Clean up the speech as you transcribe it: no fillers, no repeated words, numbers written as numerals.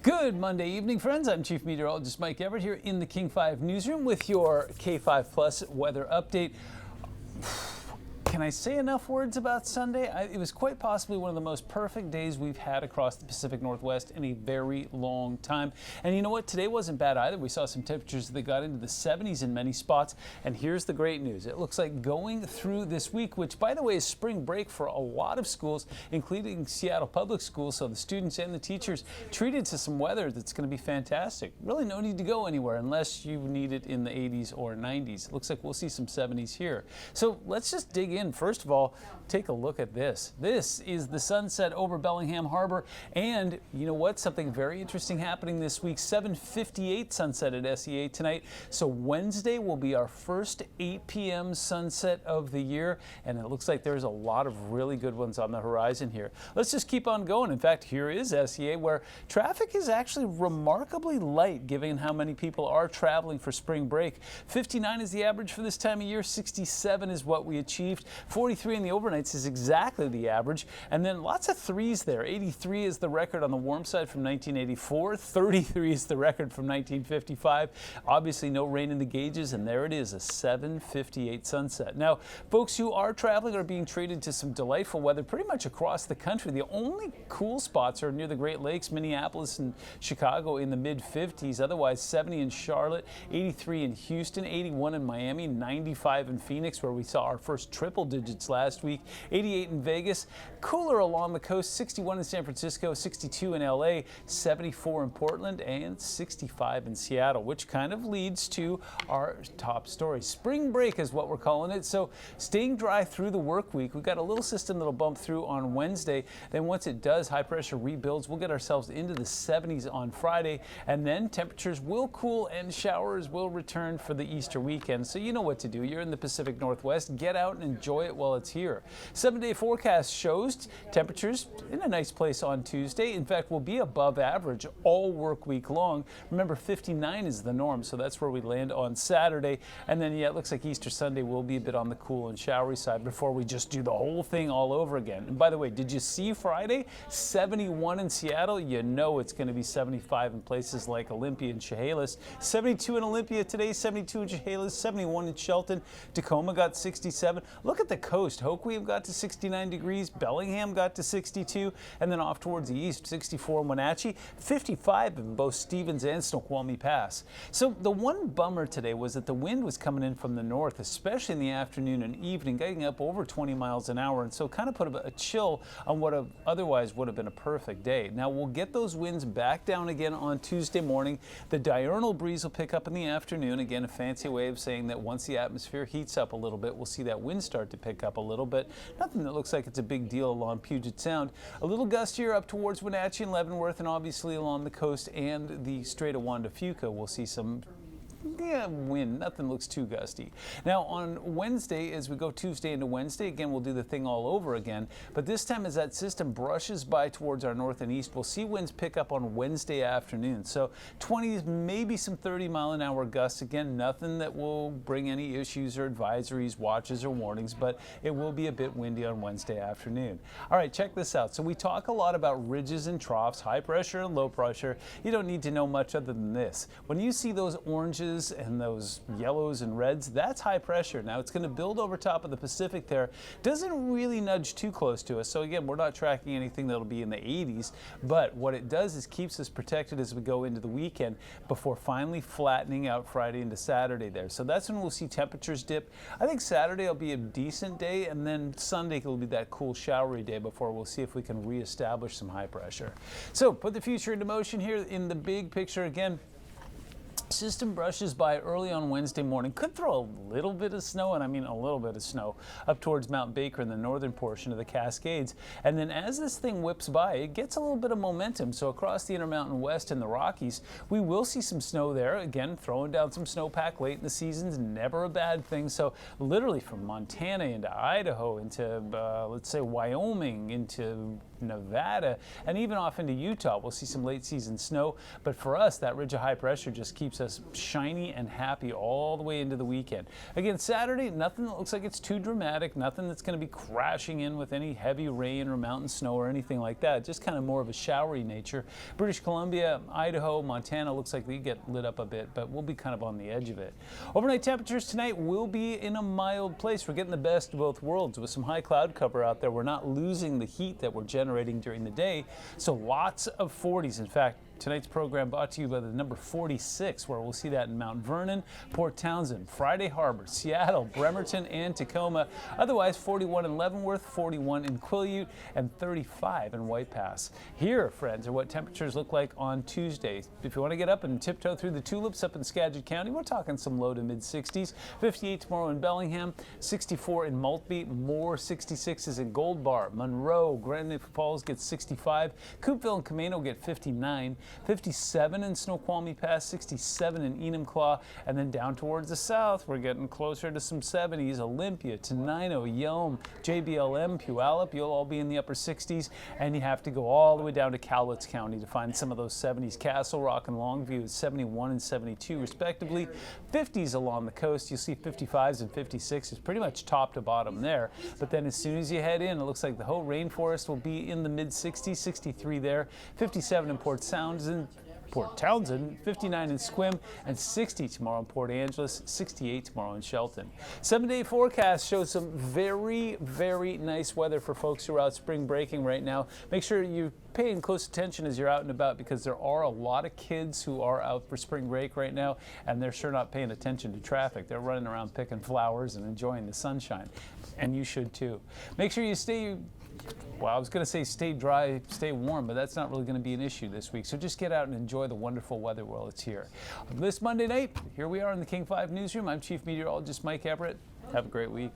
Good Monday evening, friends. I'm Chief Meteorologist Mike Everett here in the King 5 newsroom with your K5 Plus weather update. Can I say enough words about Sunday? It was quite possibly one of the most perfect days we've had across the Pacific Northwest in a very long time. And you know what? Today wasn't bad either. We saw some temperatures that got into the 70s in many spots. And here's the great news. It looks like going through this week, which by the way is spring break for a lot of schools, including Seattle Public Schools, so the students and the teachers treated to some weather that's going to be fantastic. Really no need to go anywhere unless you need it in the 80s or 90s. It looks like we'll see some 70s here. So let's just dig in. First of all, take a look at this. This is the sunset over Bellingham Harbor, and you know what? Something very interesting happening this week. 7:58 sunset at SEA tonight. So Wednesday will be our first 8 p.m. sunset of the year, and it looks like there's a lot of really good ones on the horizon here. Let's just keep on going. In fact, here is SEA, where traffic is actually remarkably light given how many people are traveling for spring break. 59 is the average for this time of year. 67 is what we achieved. 43 in the overnights is exactly the average, and then lots of threes there. 83 is the record on the warm side from 1984. 33 is the record from 1955. Obviously no rain in the gauges, and there it is, a 7:58 sunset. Now, folks who are traveling are being treated to some delightful weather pretty much across the country. The only cool spots are near the Great Lakes, Minneapolis and Chicago in the mid-50s. Otherwise, 70 in Charlotte, 83 in Houston, 81 in Miami, 95 in Phoenix, where we saw our first triple digits last week, 88 in Vegas, cooler along the coast, 61 in San Francisco, 62 in LA, 74 in Portland, and 65 in Seattle, which kind of leads to our top story. Spring break is what we're calling it. So staying dry through the work week. We've got a little system that'll bump through on Wednesday. Then once it does, high pressure rebuilds. We'll get ourselves into the 70s on Friday, and then temperatures will cool and showers will return for the Easter weekend. So you know what to do. You're in the Pacific Northwest. Get out and enjoy it while it's here. 7-day forecast shows temperatures in a nice place on Tuesday. In fact, we'll be above average all work week long. Remember, 59 is the norm, so that's where we land on Saturday. And then, yeah, it looks like Easter Sunday will be a bit on the cool and showery side before we just do the whole thing all over again. And by the way, did you see Friday? 71 in Seattle. You know it's going to be 75 in places like Olympia and Chehalis. 72 in Olympia today, 72 in Chehalis, 71 in Shelton. Tacoma got 67. Look at the coast. Hoquiam got to 69 degrees, Bellingham got to 62, and then off towards the east, 64 in Wenatchee, 55 in both Stevens and Snoqualmie Pass. So the one bummer today was that the wind was coming in from the north, especially in the afternoon and evening, getting up over 20 miles an hour, and so kind of put a chill on what otherwise would have been a perfect day. Now we'll get those winds back down again on Tuesday morning. The diurnal breeze will pick up in the afternoon. Again, a fancy way of saying that once the atmosphere heats up a little bit, we'll see that wind start to pick up a little bit. Nothing that looks like it's a big deal along Puget Sound. A little gustier up towards Wenatchee and Leavenworth, and obviously along the coast and the Strait of Juan de Fuca, we'll see some wind. Nothing looks too gusty. Now on Wednesday, as we go Tuesday into Wednesday, again we'll do the thing all over again, but this time as that system brushes by towards our north and east, we'll see winds pick up on Wednesday afternoon. So 20s, maybe some 30-mile-an-hour gusts. Again, nothing that will bring any issues or advisories, watches, or warnings, but it will be a bit windy on Wednesday afternoon. All right, check this out. So we talk a lot about ridges and troughs, high pressure and low pressure. You don't need to know much other than this. When you see those oranges and those yellows and reds, that's high pressure. Now it's going to build over top of the Pacific there. Doesn't really nudge too close to us. So again, we're not tracking anything that'll be in the 80s, but what it does is keeps us protected as we go into the weekend before finally flattening out Friday into Saturday there. So that's when we'll see temperatures dip. I think Saturday will be a decent day, and then Sunday will be that cool showery day before we'll see if we can reestablish some high pressure. So put the future into motion here in the big picture again. System brushes by early on Wednesday morning. Could throw a little bit of snow, and I mean a little bit of snow, up towards Mount Baker in the northern portion of the Cascades. And then as this thing whips by, it gets a little bit of momentum. So across the Intermountain West and the Rockies, we will see some snow there. Again, throwing down some snowpack late in the season is never a bad thing. So literally from Montana into Idaho, into let's say Wyoming, into Nevada, and even off into Utah, we'll see some late season snow. But for us, that ridge of high pressure just keeps keeps us shiny and happy all the way into the weekend. Again, Saturday, nothing that looks like it's too dramatic, nothing that's going to be crashing in with any heavy rain or mountain snow or anything like that. Just kind of more of a showery nature. British Columbia, Idaho, Montana looks like they get lit up a bit, but we'll be kind of on the edge of it. Overnight temperatures tonight will be in a mild place. We're getting the best of both worlds with some high cloud cover out there. We're not losing the heat that we're generating during the day, so lots of 40s. In fact, tonight's program brought to you by the number 46, where we'll see that in Mount Vernon, Port Townsend, Friday Harbor, Seattle, Bremerton, and Tacoma. Otherwise, 41 in Leavenworth, 41 in Quileute, and 35 in White Pass. Here, friends, are what temperatures look like on Tuesday. If you want to get up and tiptoe through the tulips up in Skagit County, we're talking some low to mid 60s. 58 tomorrow in Bellingham, 64 in Maltby, more 66s in Gold Bar, Monroe, Granite Falls gets 65, Coupeville and Camino get 59. 57 in Snoqualmie Pass, 67 in Enumclaw, and then down towards the south, we're getting closer to some 70s. Olympia, Tenino, Yelm, JBLM, Puyallup, you'll all be in the upper 60s, and you have to go all the way down to Cowlitz County to find some of those 70s. Castle Rock and Longview is 71 and 72 respectively. 50s along the coast, you'll see 55s and 56s, pretty much top to bottom there. But then as soon as you head in, it looks like the whole rainforest will be in the mid 60s, 63 there, 57 in Port Townsend, 59 in Sequim, and 60 tomorrow in Port Angeles, 68 tomorrow in Shelton. 7-day forecast shows some very, very nice weather for folks who are out spring breaking right now. Make sure you're paying close attention as you're out and about, because there are a lot of kids who are out for spring break right now, and they're sure not paying attention to traffic. They're running around picking flowers and enjoying the sunshine, and you should too. Make sure you stay, well, I was going to say stay dry, stay warm, but that's not really going to be an issue this week. So just get out and enjoy the wonderful weather while it's here. This Monday night, here we are in the King 5 newsroom. I'm Chief Meteorologist Mike Everett. Have a great week.